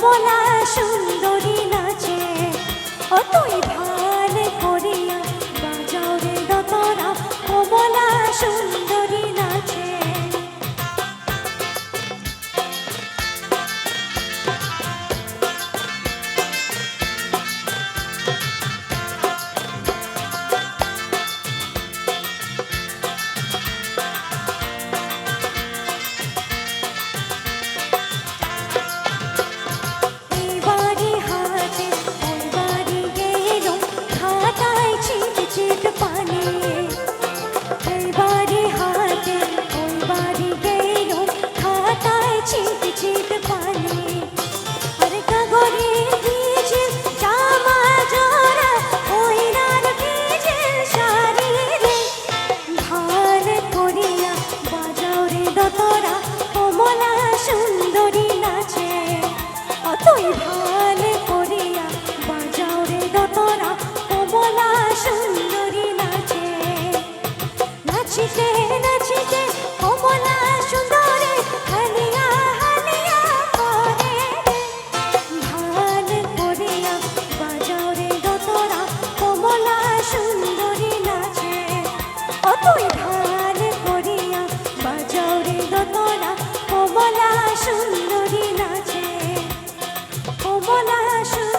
কমলা সুন্দরী নাচে, ও তুই ভাল করিয়া বাজাও রে দতরা, কমলা সুন্দরী নাচে। সুন্দরী নাচে, তুই ভাল করিয়া বাজাও রে দতরা, কমলা সুন্দরী নাচে। নাচিতে নাচিতে কমলা সুন্দরী হালিয়া হালিয়া করে, ভাল করিয়া বাজাও রে দতরা, কমলা সুন্দরী নাচে, তুই ভাল করিয়া বাজাও রে দতরা, কমলা সুন্দরী নাচে, কমলা সুন্দরী।